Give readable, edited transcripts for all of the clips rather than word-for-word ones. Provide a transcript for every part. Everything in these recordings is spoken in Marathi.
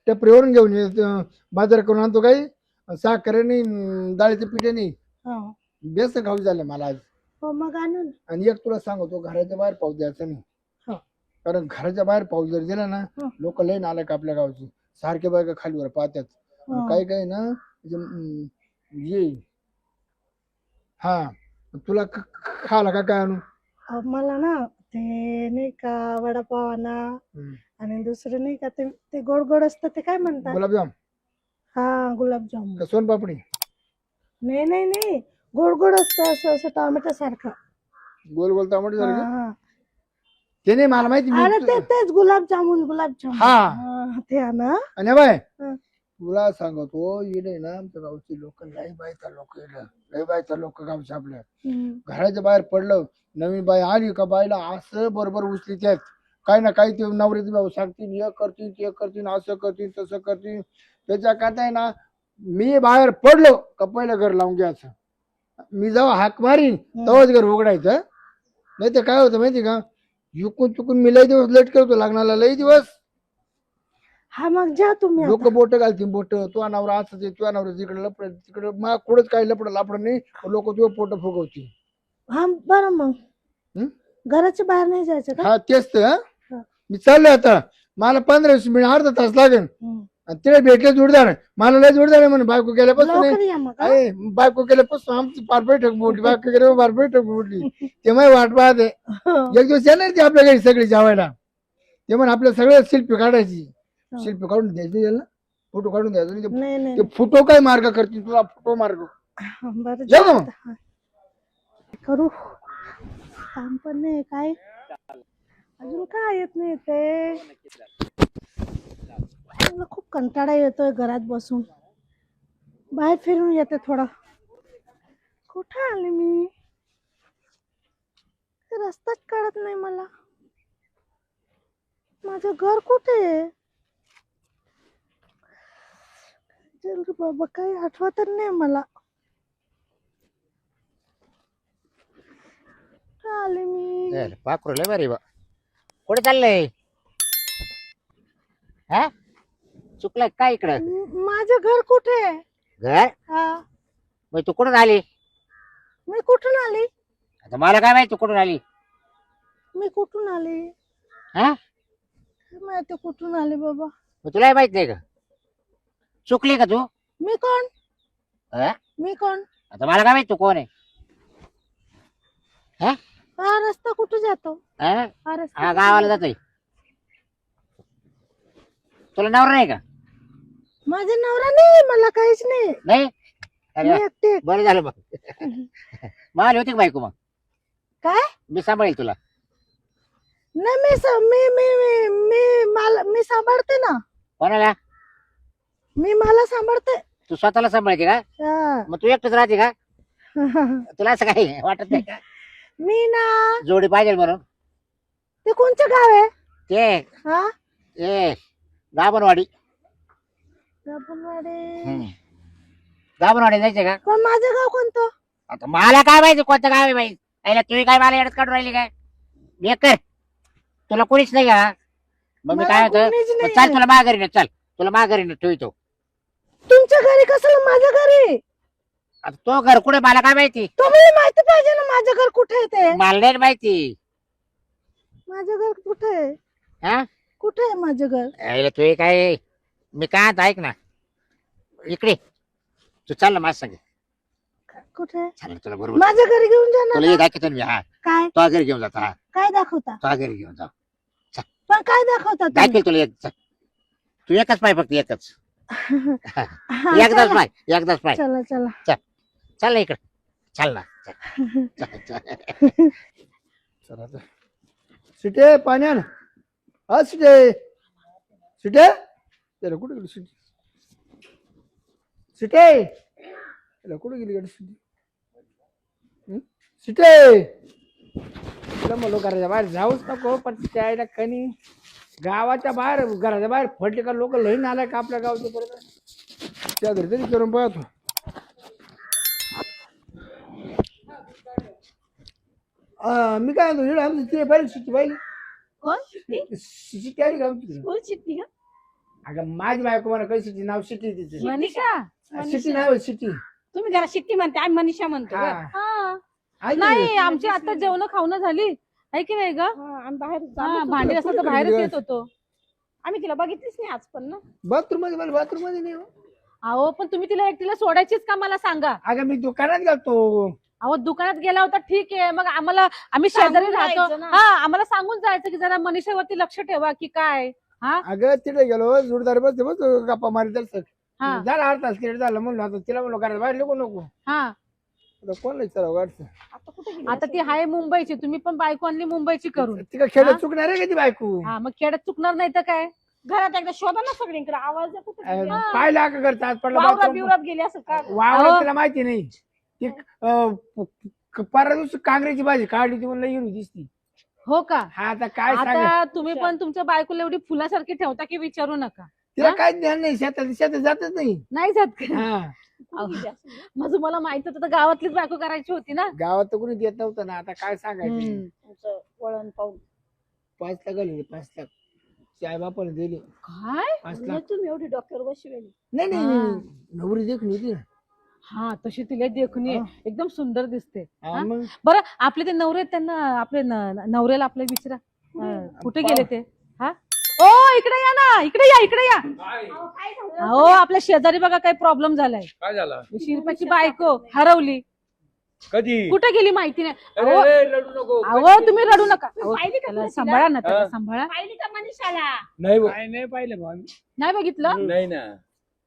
टपरीवरून घेऊन ये बाजार करून आणतो काही साखर नाही डाळीचे पिठे नाही हा. बेसन खाऊ झालं मला आज. हो मग आणू ना. आणि एक तुला सांगतो घराच्या बाहेर पाऊस द्यायचा नाही हो. कारण घराच्या बाहेर पाऊस जर दिला ना हो. लोक लय नालायक का आपल्या गावची सारखे बायका खालीवर पाहतात हो. काही काही ना ये हा तुला खाला का काय आणू मला ना ते नाही का वडापाव आणा आणि दुसरं नाही का ते गोड गोड असतं ते काय म्हणतात गुलाबजाम हा गुलाबजामुन का सोनपापडी नाही नाही नाही गोड गोड असतं असं असं टोमॅटो सारखं गोल गोल टमाटे हा, झाले हा. ते नाही मला माहिती अरे तेच गुलाबजामुन हा. ते आणा आणि बाय हा. तुला सांगतो येणे ना आमच्या गावची लोक लय बायचा लोक लय बायचा लोक गावच्या आपल्या घराच्या बाहेर पडलं नवीन बाई आली का बाईला असं बरोबर उचली त्यात काही ना काही ते नवऱ्याचे भाऊ सांगतील हे करतील ते करतील असं करतील तसं करतील त्याच्या करता आहे ना मी बाहेर पडलो का पहिलं घर लावून घ्यायचं मी जेव्हा हाक मारीन तेव्हाच घर उघडायचं नाही तर काय होतं माहिती का चुकून चुकून मी लय दिवस लेट करतो लग्नाला लय दिवस हा मग जा तुम्ही लोक बोट घालतील बोट तो नवरा असं तुझ्या नवरा तिकडे लपड तिकडे मग कुठंच काही लपड लापड नाही लोक तुझं पोट फुगवतील हा बरं मग हं? घराच्या बाहेर नाही जायचं का हा तेच तर हा. मी चाललोय आता मला 15-20 मिनिट अर्धा तास लागेल आणि तिला भेटले जोडदार मला लय जोडदार आहे म्हणे बायको गेल्यापासून लवकर या मग हा? आहे बायको गेल्यापासून आमची पार बैठक मोठी बायको गेल्या पार बैठक मोठी ते मग वाट पाहते एक दिवस येणार ती आपल्या घरी सगळी जेवायला ते म्हण आपल्या सगळ्या शिल्पी काढायची शिल्पी काढून द्यायची ना फोटो काढून द्यायचा नाही नाही नाही ते फोटो काय मार्ग करतील तुला फोटो मार्ग बरं जा जा मग. आता. हा. करू काम पण नाही काय अजून काय येत नाही ते मला खूप कंटाळा येतोय घरात बसून बाहेर फिरून येते थोडा कुठे आले मी रस्ताच कळत नाही मला माझं घर कुठे आहे चल रे बाबा काही आठवत नाही मला कुठे आले मी पाखरू लय बरी बा कुठे चाललंय हा चुकलं काय इकडं माझं घर कुठे आहे घर हा मग तू कुठून आली मी कुठून आली आता मला काय माहिती तू कुठून आली मी कुठून आली हा काय माहिती कुठून आली बाबा मग तुलाही माहित नाही का चुकली का तू मी कोण हा? मी कोण आता मला काय माहिती तू कोण आहे हा हा रस्ता कुठे जातो हा? हा रस्ता हा कुठे गावाला जातो? जातोय तुला नवरा नाही का माझा नवरा नाही मला काहीच नाही नाही अरे मी वा, एकटी बरं झालं मग मला होती का बायको मग काय मी सांभाळेल तुला नाही मी सांभाळते ना कोणाला मी मला सांभाळते तू स्वतःला सांभाळते का हा. मग तू एकटच राहते का तुला असं काही वाटत नाही का मी ना जोडी पाहिजे म्हणून ते कोणचं गाव आहे ते हा ए दाबनवाडी गाभणवाडी. दाबनवाडी जायचे का पण माझं गाव कोणतं आता मला काय माहिती कोणतं गाव आहे बाई पहिला तुम्ही काय मला येडत काढून राहिली काय मी कर तुला कोणीच नाही का मग मी मला काय होतं कोणीच मग नाही चल आहे. तुला माघारी चल तुला माघारी ठेवतो तुमच्या घरी कसं माझ्या घरी आता तो घर कुठे मला काय माहिती तुम्हाला माहिती पाहिजे ना माझं घर कुठे आहे ते मला नाही माहिती माझं घर कुठे आहे हा कुठे आहे माझं घर यायला तू काय मी काय आता ऐक ना इकडे तू चाल ना माझ सांग कुठे आहे? चाल तुला बरोबर माझ्या घरी घेऊन जा तुला ना हे दाखवतो मी हा काय तो घरी घेऊन जाता हा काय दाखवता तो घरी घेऊन जा पण काय दाखवता तुम्ही? दाखवेल तुला एक चल. तू एकच पाय फक्त एकच हा, एकदाच चला. पाय एकदाच पाय चला चला चल ना इकडे चल ना चल, चल. चला आता. सिटे पाण्यान हा सिटे सिटे त्याला कुठे गेली सिटी सिटे त्याला कुठे गेली गाडी सिटी सिटे तुला म्हणलो घराच्या बाहेर जाऊच नको पण त्याला कणी गावाच्या बाहेर घराच्या बाहेर फटले का लोक लईन आलाय का आपल्या गावचे परत त्या घरी तरी करून पाहतो मी काय म्हणतो आमची ते पाहिजे सिटी पाहिली कोण सिटी आली का आमची कोण शिट्टी का अगं माझी बायको म्हणा काही सिटी नाव सिटी तिचे मनीषा सिटी नाव सिटी तुम्ही जरा शिट्टी म्हणते आम्ही मनीषा म्हणतो हा. गं. हा. आहे की नाही आमची आता जेवण खाऊन झाली आहे की नाही ग आम्ही बाहेर हा, जातच होतो. भांडी असं तर बाहेरच येत होतो आम्ही तिला बघितलीच नाही आज पण ना. बाथरूम मध्ये मला बाथरूम मध्ये नाही हो. अहो पण तुम्ही तिला एकटीला सोडायचीच का मला सांगा अगं मी दुकानात गेलतो अहो दुकानात गेला होता ठीक आहे मग आम्ही शेजारी सांगून राहतो जायचं ना. हा आम्हाला सांगून जायचं की जरा मनीषावरती लक्ष ठेवा की काय हा अगं तिथे गेलो जोरदार बसते बस गप्पा मारी दर्शक हा झाला 8 तास क्रिकेट झालं म्हणलं आता तिला म्हणलो घरात बाहेर नको नको हा आता कोण विचारावं गाडचं आता कुठे गेली आता ती आहे मुंबईची तुम्ही पण बायको आणली मुंबईची करून ती का खेळ चुकणार आहे का ती बायको हा मग खेड्यात चुकणार नाही तर काय घरात एकदा शोधा ना सगळीकडे आवाज आहे, कुठे गेली? पाहिला का करता आज पडला वावरात bathroom. बिवरात गेली असं का वावरात अहो. तिला माहिती नाही ती परवा दिवशी कांगऱ्याची भाजी काढली ती म्हणलं येऊन दिसती हो का हा आता काय सांगा आता तुम्ही पण तुमच्या बायकोला एवढी फुलासारखी ठेवता की विचारू नका तिला काय ज्ञान नाही शेतात जातच नाही नाही जात का हा कुठे गेली असं? मग तुम्हाला माहित होतं तर गावातलीच बायको करायची होती ना गावात तर कोणी देत नव्हतं ना आता काय सांगायचं हम्म. तुमचं वळण पाहून 5 लाख आले 5 लाख आई बापाला दिले काय 5 म्हणलं लाख तुम्ही एवढी डॉक्टर बसवेली नाही नाही नाही. नवरी देखणी होती ना हा तशी तिला देखणी आहे. हा. एकदम सुंदर दिसते हा, हा? मग बरं आपले ते नवरे आहेत, त्यांना आपले नवऱ्याला आपल्या विचारा कुठे गेले ते हा ओ इकडे या ना इकडे या अहो, काय झालं अहो आपल्या शेजारी बघा काही प्रॉब्लेम झालाय काय झालं शिरपाची बायको हरवली कधी कुठे गेली माहिती नाही अरे, अहो अरे, रडू नको अहो, तुम्ही रडू नका अहो, पाहिली का त्याला तुला सांभाळा ना त्याला हा. सांभाळा पाहिली का मनीषाला नाही बा. नाही पाहिलं भाऊ नाही बघितलं नाही ना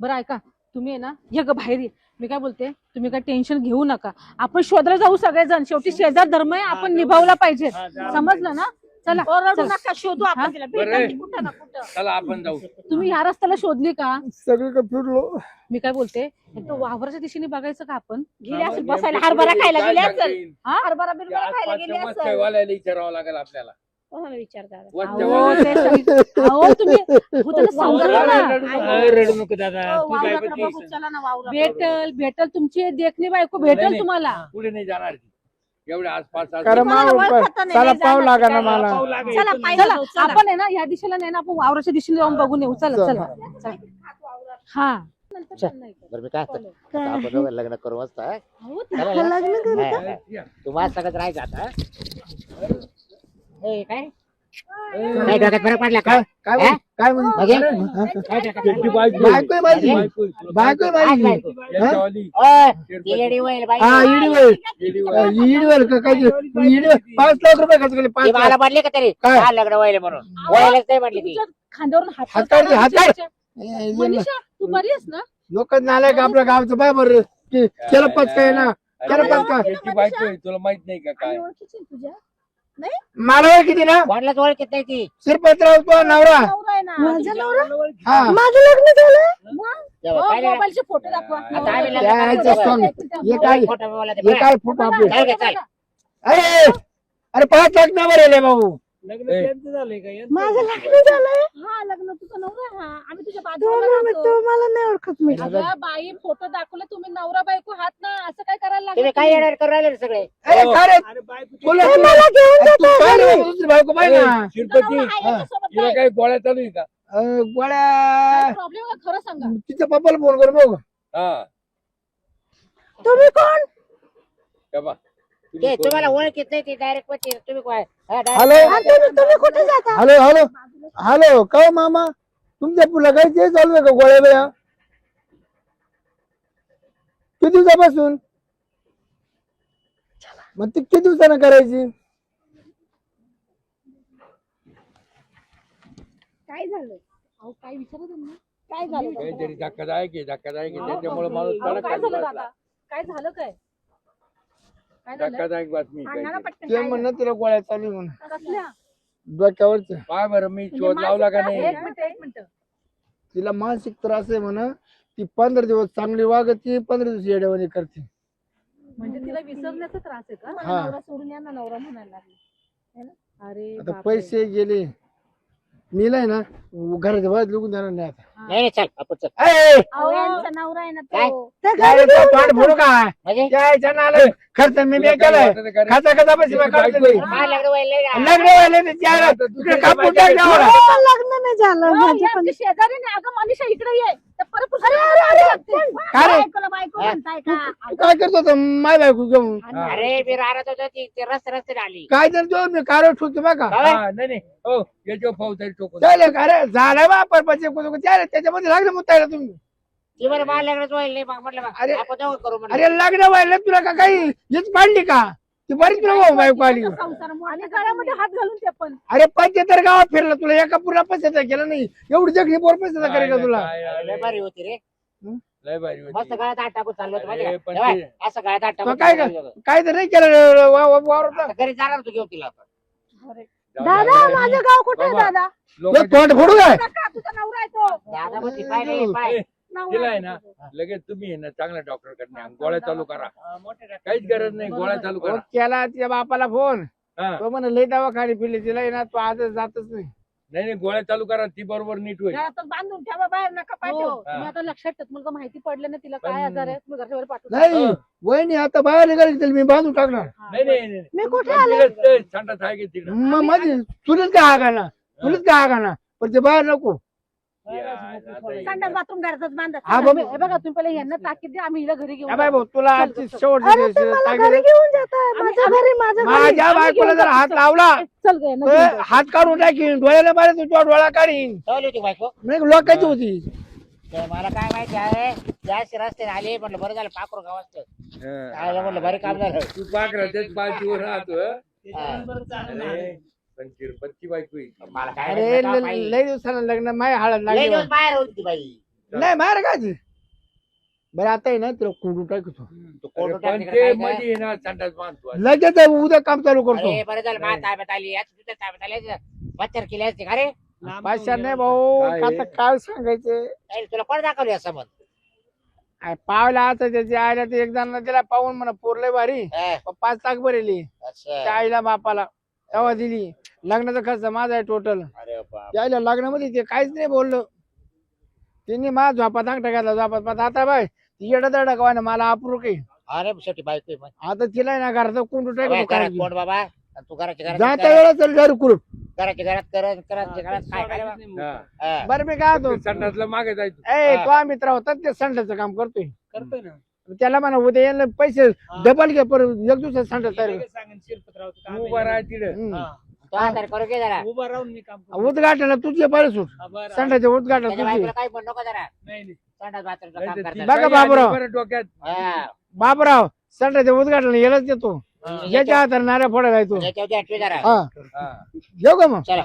बरं ऐका तुम्ही आहे ना ये ग बाहेर ये मी काय बोलते तुम्ही काय टेन्शन घेऊ नका आपण शोधला जाऊ सगळेजण शेवटी शेजार धर्म आहे आपण निभावला पाहिजे समजलं ना चला ओ, रडू चला. नका शोधू हा? आपण तिला बरं. भेटल ती कुठं ना कुठं चला आपण जाऊ तुम्ही ह्या रस्त्याला शोधली का सगळीकडे फिरलो मी काय बोलते एक तर वावराच्या दिशेने बघायचं का आपण गेली असेल बसायला हरभरा खायला गेली असेल हा? हरभरा बिरभरा खायला गेली असेल वाल्याला विचारावं लागेल आपल्याला कोणाला विचारता अहो, ते सगळी- अहो, तुम्ही हो, त्याला समजावलं ना. रडू नको दादा तू काय वावराकडे बोलतेस? बघू चला ना वावरात भेटल तुमची देखणी बायको भेटल नाही. तुम्हाला पुढे नाही जाणार ती एवढ्या आसपास कारण तुम्हाला ओळखत नाही, चला नाही पाव जाणार. लागा ना मला चला पाहिलं चला जाऊ, चला. आपण आहे ना या दिशेला नाही ना आपण वावराच्या दिशेने जाऊन बघून येऊ चला चला चला. हा बरं मी काय म्हणतो, आता आपण दोघं लग्न करू मस्त हा? अहो, चालेल ना? लग्न करू हा, हा. तू माझं सगळं राहायचं आता ए, काय काय डोक्यात फरक पडला का काय काय काय म्हणे म्हणजे? हा? त्याची बायको बायको आहे माझी बायको. बायको आहे काय माझी बायको? याच्यावाली. ओय, ती येडी होईल बाई. हा इडवेल गेली वर. इडवेल का काय इडवेल 5 लाख रुपये खर्च केले 5 ती मला लाख म्हणली का तरी काय? हा लग्न व्हायला म्हणून व्हायलाच नाही म्हणली ती तुमच्या खांद्यावरून हात हात काढ, हात काढ. ठेवायचे. मनीषा तू बरी आहेस ना लोक नालाय का आपल्या गावचं बाय बरं त्याला पचका आहे ना त्याला पचका त्याची बायको आहे, तुला माहित नाही का काय आणि ओळखीची आहे तुझ्या मला ओळख किती ना कोणालाच ओळखत नाही ती शिरपतराव तो नवरा नवरा आहे ना माझा नवरा हा माझं लग्न झालं तेव्हा हो, पाहिलं ना? मोबाईलचे फोटो दाखवा आता आम्ही लग्न त्या करायचं याचं बरं. song. हे काय फोटो मला ते हे बरं. काय फुट आपले चल गे, चल. अरे अरे 5 लाख नंबर आले भाऊ माझं लग्न झालंय हा लग्न तुझं नवरा आहे, हा आम्ही तुझ्या तो बाजूला मला- राहतो. तो मला नाही ओळखत मी अगं बाई फोटो दाखवले तुम्ही नवरा बायको हात ना असं काय करायला तुम्ही लागला काय येणार करू राहिले रे सगळे अरे हो. खरं तुला हे मला घेऊन तू जातो काय घरी. रे, दुसरी बायको पाहिजे ना शिरपती नवरा आहे याच्यासोबत तिला काय? काही गोळ्या चालू आहे का गोळ्या प्रॉब्लेम का खरं सांगा तिच्या पप्पाला फोन कर बघ हा तुम्ही कोण का बा? ते तुम्हाला ओळखत नाही ती डायरेक्ट तुम्ही काय हा, direct हॅलो आणि तुम्ही कुठे जाता हॅलो हॅलो हॅलो काय मामा तुमच्या पुला काय ते चालू आहे का गोळ्या बिळ्या किती दिवसापासून मग ती किती दिवसानं करायची काय झालं अहो काय विचारत त्यांना काय झालं काहीतरी धक्कादायक आहे त्याच्यामुळे माणूस अहो, कडक काय झालं करतो. दादा काय झालं काय काय झालं धक्कादायक बातमी सांगा ना काहीतरी. पटकन ते काय म्हणणं तिला गोळ्या चालू आहे म्हणून कसल्या डोक्यावरच काय बरं मी शोध लावला का नाही एक मिनिट तिला मानसिक त्रास आहे म्हणा ती 15 दिवस चांगली वागती 15 दिवस येड्यावानी करते म्हणजे तिला विसरण्याचा त्रास आहे का मला हा. नवरा सोडून या ना नवरा म्हणायला लागली अरे आता बापरे. पैसे गेले मी नाही ना घराच्या बाहेर लिहून देणार नाही आता नाही नाही, चल आपण चल ए, अहो, यांचा नवरा आहे ना काय? तो त्या काय घरी रे तो पाठ फोडू का म्हणजे यायच्या नाला खर्च मी बे केलाय खाता खाता पैसे मी काढतो बायको आहे. हा लग्न व्हायला नाही ना. लग्न व्हायला ते चार इकडे कापून टाक गावाला. माझं लग्न नाही झालं झालं हो, माझे या पण आमच्या शेजारी नाही अगं मनीषा इकडे ये त्या परत काय रे बायकोला बायको म्हणताय का तू काय करतो होता माय बायको घेऊन अरे मी राहत होतो ते रस्ते आली काय तर तो मी कार ठोकते बघा हा, नाही नाही हो याच्यावर पाहू तरी टोकून चालेल अरे झालाय बा परपंच त्याच्यामध्ये लागलं मुतायला तुम्ही ती बरं मला लग्नच व्हायला नाही मग म्हटलं अरे, आपण दोघं करू म्हणलं अरे लग्न व्हायला तुला का काही हीच पाडली का ती बरीच तुला बायको आली आणि गळ्यामध्ये हात घालून ते पण अरे 75 गावात फिरला तुला एका पूर्ण पैशाचा केला नाही एवढी जगली पोर पैशाचा करेल का तुला लय भारी होती रे लय भारी मस्त होती गळ्यात हात टाकून चाललो होतो माहिती अरे, का? पण तेव्हा ते- असं गळ्यात हात मग टाकून काय चाललो होतो. काय तर नाही केलं वावरता आता घरी जाणार होतो घेऊन तिला आपण. दादा माझं गाव कुठे आहे बाबा. दादा लोकांच्या- तोंड फोडू काय नका, तुझा नवरा आहे तो दादा मग ती पाय नाही पाय ए, तिला आहे ना लगेच तुम्ही आहे ना चांगल्या डॉक्टर कडे गोळ्या चालू करा काहीच गरज नाही गोळ्या चालू करा केला तिच्या बापाला फोन हा. तो म्हणे लय दवाखाने फिरले तिला आहे ना तो आज जातच नाही नाही नाही गोळ्या चालू करा ती बरोबर नीट होईल घरातच बांधून ठेवा बाहेर नका पाठवू हा. तुम्ही आता लक्षात ठेवा तुम्हाला माहिती पडलं ना तिला काय पण- आजार आहे तुम्ही घरच्यावर पाठवू नाही हा. वहिनी आता बाहेर निघाली तिला मी बांधून टाकणार नाही नाही नाही मी कुठे पण आले तिला ते संडास आहे की तिकडं मग माझी तुलाच काय आगाना तुलाच काय आगाना पण ते बाहेर नको या, आता हे- संडास बाथरूम घरातच बांधत हा बाबा हे बघा तुम्ही पहिले यांना ताकीद द्या आम्ही हिला घरी घेऊन हा बाई भाऊ तुला आजची अरे शेवटची ते मला घरी घेऊन जाताय माझ्या घरी माझ्या घरी माझ्या बायकोला जर हात लावला चल गं, यांना तर घेऊन जा. हात काढून टाकीन डोळ्याला मारे तुझ्या डोळा काढीन ठेवली होती बायको नाही लोकांची होती तर मला काय माहिती आहे जास्त रस्त्याने आले म्हटलं बरं झालं पाखरू गावात हा. काय म्हटलं बरं काम झालं तू पाकरा तेच पालतीवर राहतो हा. अरे पण चिरपतची बायको आहे. मला काय अरे माहिती का बाई? लय दिवसाला लग्न माय हळद लय लागली दिवस बाहेर होती ती बाई नाही मार काय बरं आता आहे ना तुला कुंडू टाकतो तू अरे, कोण पण टाकते ते काय मध्ये आहे ना संडास बांधतो लगेच उद्या काम चालू करतो अरे बरं झालं माझ्या ताब्यात आली याच तुझ्या ताब्यात आली मच्छर केली असते का रे पैसा नाही भाऊ काय आहे? आता काय सांगायचं नाही, तुला कोण दाखवली असं मग अरे पावला आता त्याच्या आईला ते एक जणांना त्याला पाहून म्हणा पोरलंय भारी हा, 5 लाख भरेली असं. त्या आईला बापाला तेव्हा दिली लग्नाचा खर्च माझा आहे टोटल अरे बाप. त्या आईला लग्नामध्ये ते काहीच नाही बोललो त्यांनी माझा झोपात अंगठा घातला झोपात पण आता बाय येडा दडा का ना मला अप्रूक आहे अरे शेवटी बायको आहे मग. आता तिला आहे ना घरात कुंडू बाई, घरात टाकतो कोण बाबा आणि तू घराच्या जाता घरात वेळा चल दारू कुरूप घराच्या घरात घरात काय काय बा? हा. हा. बरं मी काय होतो संडासला मागे जायचं ए हा. तो मित्र होता ते संडाचं काम करतोय करतोय ना त्याला म्हणा उद्या यायला पैसे डबल घे पर एक दिवसात संडास तयार कर. सांगेन शिरपतराव तू उभा राहा तिकडे हम्म. तो आता करू घे जरा उभा राहून मी काम करतो उद्घाटन तुझे बरं सूट हा, बरं. संडाचे उद्घाटन त्याच्या तुझे बायकोला काही म्हणू नको जरा नाही नाही संडास बाथरूमचं नाही काम तर ती करतात बघा बाई आली बाबूराव. बरं डोक्यात हा. बापराव संडाचे उद्घाटन यालाच देतो याच्या हाताने नाऱ्या फोडा जायचो त्याच्यावरती हटवे जरा हा येऊ का मग चला